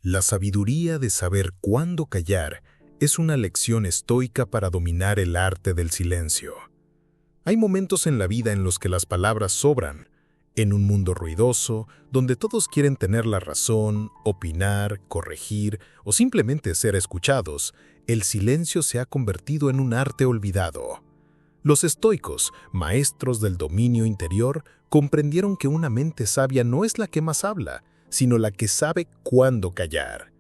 La sabiduría de saber cuándo callar es una lección estoica para dominar el arte del silencio. Hay momentos en la vida en los que las palabras sobran. En un mundo ruidoso, donde todos quieren tener la razón, opinar, corregir o simplemente ser escuchados, el silencio se ha convertido en un arte olvidado. Los estoicos, maestros del dominio interior, comprendieron que una mente sabia no es la que más habla, sino la que sabe cuándo callar.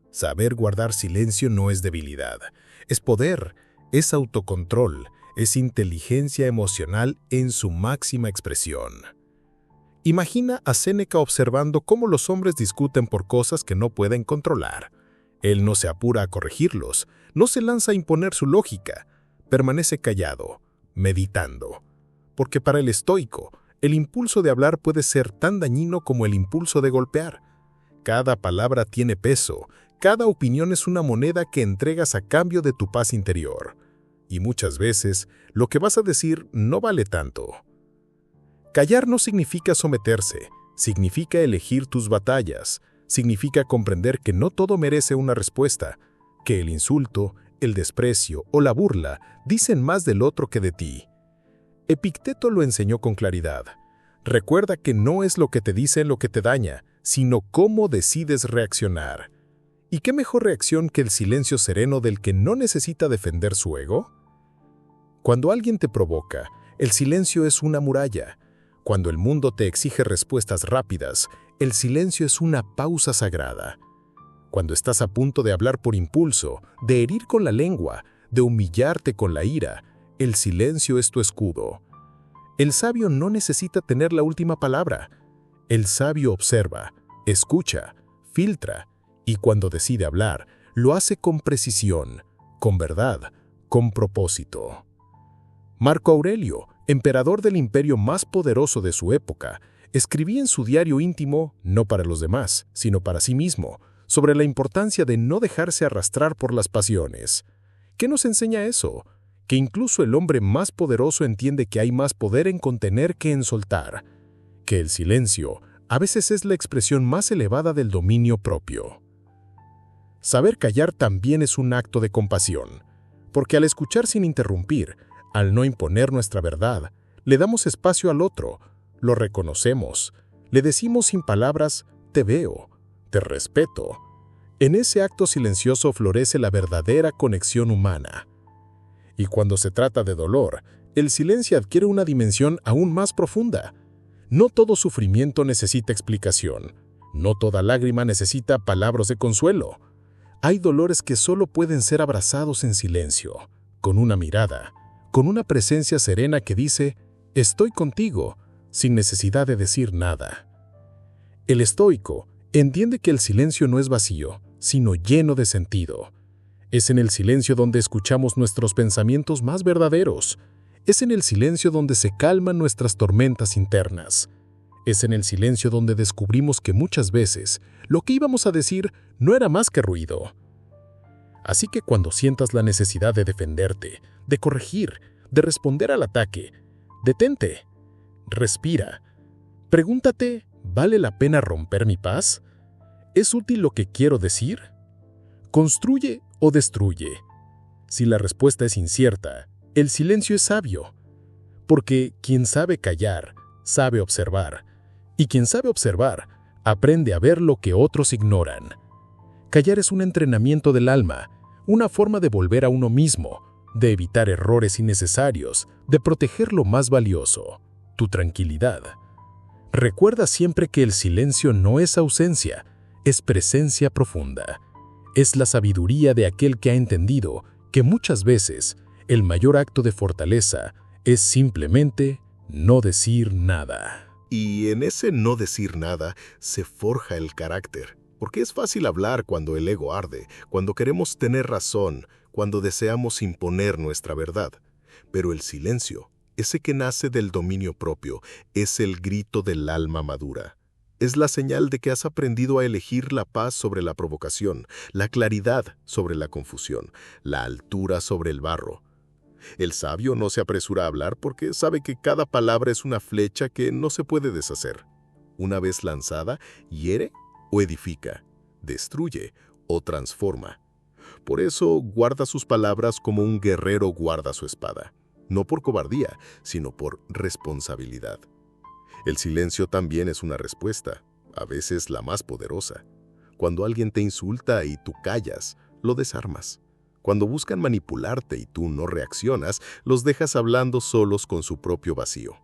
Saber guardar silencio no es debilidad, es poder, es autocontrol, es inteligencia emocional en su máxima expresión. Imagina a Séneca observando cómo los hombres discuten por cosas que no pueden controlar. Él no se apura a corregirlos, no se lanza a imponer su lógica, permanece callado, meditando. Porque para el estoico, el impulso de hablar puede ser tan dañino como el impulso de golpear. Cada palabra tiene peso, cada opinión es una moneda que entregas a cambio de tu paz interior. Y muchas veces, lo que vas a decir no vale tanto. Callar no significa someterse, significa elegir tus batallas, significa comprender que no todo merece una respuesta, que el insulto, el desprecio o la burla dicen más del otro que de ti. Epicteto lo enseñó con claridad. Recuerda que no es lo que te dicen lo que te daña, sino cómo decides reaccionar. ¿Y qué mejor reacción que el silencio sereno del que no necesita defender su ego? Cuando alguien te provoca, el silencio es una muralla. Cuando el mundo te exige respuestas rápidas, el silencio es una pausa sagrada. Cuando estás a punto de hablar por impulso, de herir con la lengua, de humillarte con la ira, el silencio es tu escudo. El sabio no necesita tener la última palabra. El sabio observa, escucha, filtra, y cuando decide hablar, lo hace con precisión, con verdad, con propósito. Marco Aurelio, emperador del imperio más poderoso de su época, escribía en su diario íntimo, no para los demás, sino para sí mismo, sobre la importancia de no dejarse arrastrar por las pasiones. ¿Qué nos enseña eso? Que incluso el hombre más poderoso entiende que hay más poder en contener que en soltar, que el silencio a veces es la expresión más elevada del dominio propio. Saber callar también es un acto de compasión, porque al escuchar sin interrumpir, al no imponer nuestra verdad, le damos espacio al otro, lo reconocemos, le decimos sin palabras, te veo, te respeto. En ese acto silencioso florece la verdadera conexión humana. Y cuando se trata de dolor, el silencio adquiere una dimensión aún más profunda. No todo sufrimiento necesita explicación, no toda lágrima necesita palabras de consuelo. Hay dolores que solo pueden ser abrazados en silencio, con una mirada, con una presencia serena que dice, estoy contigo, sin necesidad de decir nada. El estoico entiende que el silencio no es vacío, sino lleno de sentido. Es en el silencio donde escuchamos nuestros pensamientos más verdaderos. Es en el silencio donde se calman nuestras tormentas internas. Es en el silencio donde descubrimos que muchas veces lo que íbamos a decir no era más que ruido. Así que cuando sientas la necesidad de defenderte, de corregir, de responder al ataque, detente, respira. Pregúntate, ¿vale la pena romper mi paz? ¿Es útil lo que quiero decir? ¿Construye o destruye? Si la respuesta es incierta, el silencio es sabio, porque quien sabe callar, sabe observar, y quien sabe observar, aprende a ver lo que otros ignoran. Callar es un entrenamiento del alma, una forma de volver a uno mismo, de evitar errores innecesarios, de proteger lo más valioso, tu tranquilidad. Recuerda siempre que el silencio no es ausencia, es presencia profunda. Es la sabiduría de aquel que ha entendido que muchas veces el mayor acto de fortaleza es simplemente no decir nada. Y en ese no decir nada se forja el carácter, porque es fácil hablar cuando el ego arde, cuando queremos tener razón, cuando deseamos imponer nuestra verdad. Pero el silencio, ese que nace del dominio propio, es el grito del alma madura. Es la señal de que has aprendido a elegir la paz sobre la provocación, la claridad sobre la confusión, la altura sobre el barro. El sabio no se apresura a hablar porque sabe que cada palabra es una flecha que no se puede deshacer. Una vez lanzada, hiere o edifica. destruye o transforma. Por eso guarda sus palabras como un guerrero guarda su espada, no por cobardía, sino por responsabilidad. El silencio también es una respuesta, a veces la más poderosa. Cuando alguien te insulta y tú callas, lo desarmas. Cuando buscan manipularte y tú no reaccionas, los dejas hablando solos con su propio vacío.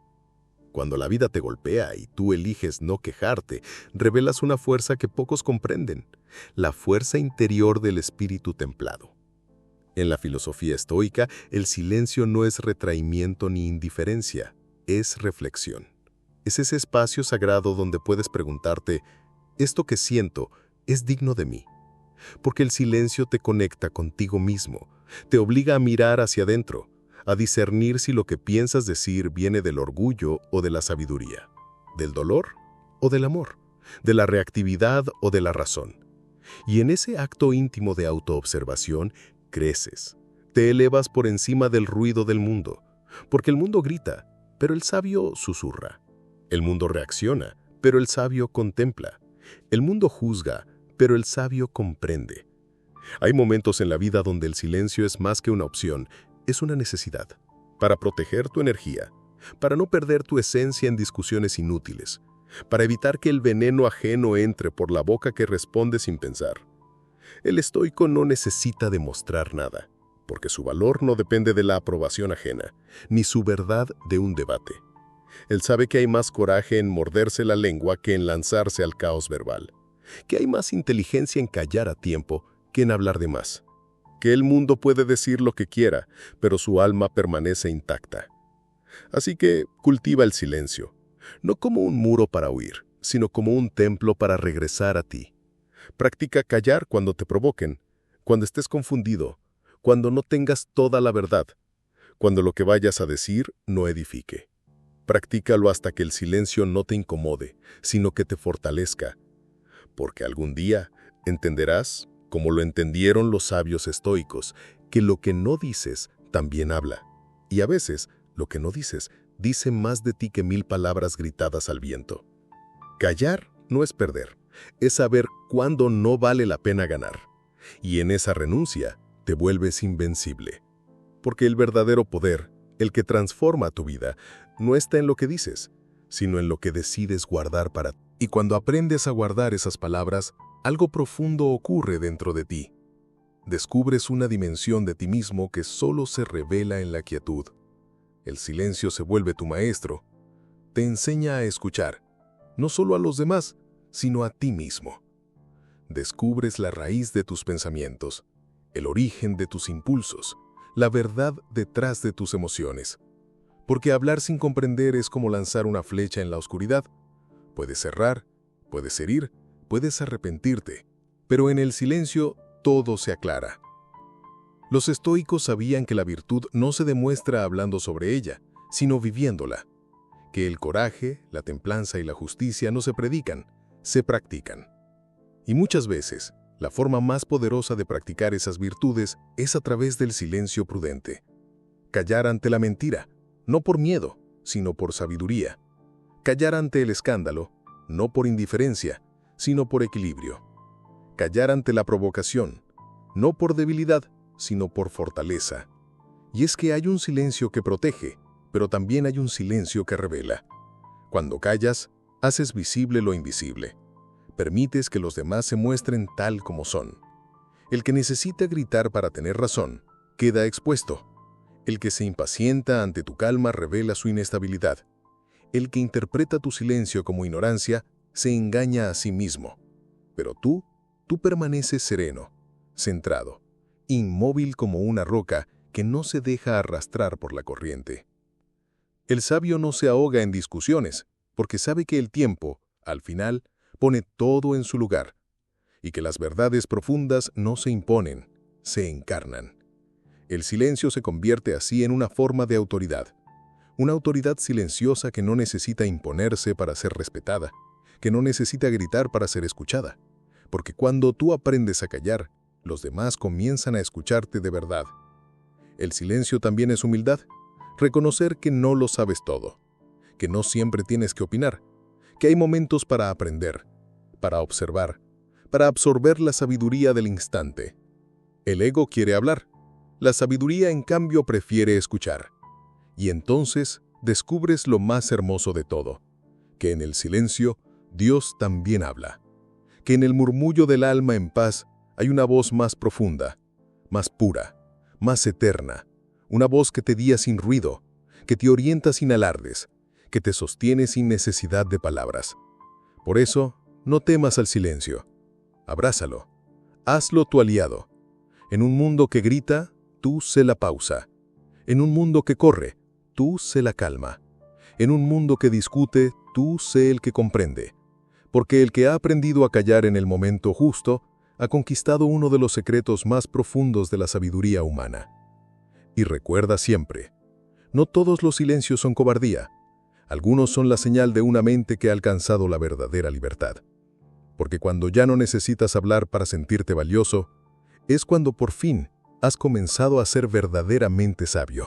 Cuando la vida te golpea y tú eliges no quejarte, revelas una fuerza que pocos comprenden, la fuerza interior del espíritu templado. En la filosofía estoica, el silencio no es retraimiento ni indiferencia, es reflexión. Es ese espacio sagrado donde puedes preguntarte, ¿esto que siento es digno de mí? Porque el silencio te conecta contigo mismo, te obliga a mirar hacia adentro, a discernir si lo que piensas decir viene del orgullo o de la sabiduría, del dolor o del amor, de la reactividad o de la razón. Y en ese acto íntimo de autoobservación, creces, te elevas por encima del ruido del mundo, porque el mundo grita, pero el sabio susurra. El mundo reacciona, pero el sabio contempla. El mundo juzga, pero el sabio comprende. Hay momentos en la vida donde el silencio es más que una opción, es una necesidad, para proteger tu energía, para no perder tu esencia en discusiones inútiles, para evitar que el veneno ajeno entre por la boca que responde sin pensar. El estoico no necesita demostrar nada, porque su valor no depende de la aprobación ajena, ni su verdad de un debate. Él sabe que hay más coraje en morderse la lengua que en lanzarse al caos verbal, que hay más inteligencia en callar a tiempo que en hablar de más, que el mundo puede decir lo que quiera, pero su alma permanece intacta. Así que cultiva el silencio, no como un muro para huir, sino como un templo para regresar a ti. Practica callar cuando te provoquen, cuando estés confundido, cuando no tengas toda la verdad, cuando lo que vayas a decir no edifique. Practícalo hasta que el silencio no te incomode, sino que te fortalezca, porque algún día entenderás, como lo entendieron los sabios estoicos, que lo que no dices también habla, y a veces lo que no dices dice más de ti que 1000 palabras gritadas al viento. Callar no es perder, es saber cuándo no vale la pena ganar, y en esa renuncia te vuelves invencible. Porque el verdadero poder, el que transforma tu vida, no está en lo que dices, sino en lo que decides guardar para ti. Y cuando aprendes a guardar esas palabras, algo profundo ocurre dentro de ti. Descubres una dimensión de ti mismo que solo se revela en la quietud. El silencio se vuelve tu maestro. Te enseña a escuchar, no solo a los demás, sino a ti mismo. Descubres la raíz de tus pensamientos, el origen de tus impulsos, la verdad detrás de tus emociones. Porque hablar sin comprender es como lanzar una flecha en la oscuridad. Puedes errar, puedes herir, puedes arrepentirte, pero en el silencio todo se aclara. Los estoicos sabían que la virtud no se demuestra hablando sobre ella, sino viviéndola. Que el coraje, la templanza y la justicia no se predican, se practican. Y muchas veces, la forma más poderosa de practicar esas virtudes es a través del silencio prudente. Callar ante la mentira, no por miedo, sino por sabiduría. Callar ante el escándalo, no por indiferencia, sino por equilibrio. Callar ante la provocación, no por debilidad, sino por fortaleza. Y es que hay un silencio que protege, pero también hay un silencio que revela. Cuando callas, haces visible lo invisible. Permites que los demás se muestren tal como son. El que necesita gritar para tener razón, queda expuesto. El que se impacienta ante tu calma revela su inestabilidad. El que interpreta tu silencio como ignorancia, se engaña a sí mismo. Pero tú permaneces sereno, centrado, inmóvil como una roca que no se deja arrastrar por la corriente. El sabio no se ahoga en discusiones, porque sabe que el tiempo, al final, pone todo en su lugar, y que las verdades profundas no se imponen, se encarnan. El silencio se convierte así en una forma de autoridad. Una autoridad silenciosa que no necesita imponerse para ser respetada, que no necesita gritar para ser escuchada. Porque cuando tú aprendes a callar, los demás comienzan a escucharte de verdad. El silencio también es humildad. Reconocer que no lo sabes todo, que no siempre tienes que opinar, que hay momentos para aprender, para observar, para absorber la sabiduría del instante. El ego quiere hablar, la sabiduría en cambio prefiere escuchar. Y entonces descubres lo más hermoso de todo, que en el silencio Dios también habla, que en el murmullo del alma en paz hay una voz más profunda, más pura, más eterna, una voz que te guía sin ruido, que te orienta sin alardes, que te sostiene sin necesidad de palabras. Por eso, no temas al silencio. Abrázalo. Hazlo tu aliado. En un mundo que grita, tú sé la pausa. En un mundo que corre, tú sé la calma. En un mundo que discute, tú sé el que comprende. Porque el que ha aprendido a callar en el momento justo, ha conquistado uno de los secretos más profundos de la sabiduría humana. Y recuerda siempre, no todos los silencios son cobardía. Algunos son la señal de una mente que ha alcanzado la verdadera libertad. Porque cuando ya no necesitas hablar para sentirte valioso, es cuando por fin has comenzado a ser verdaderamente sabio.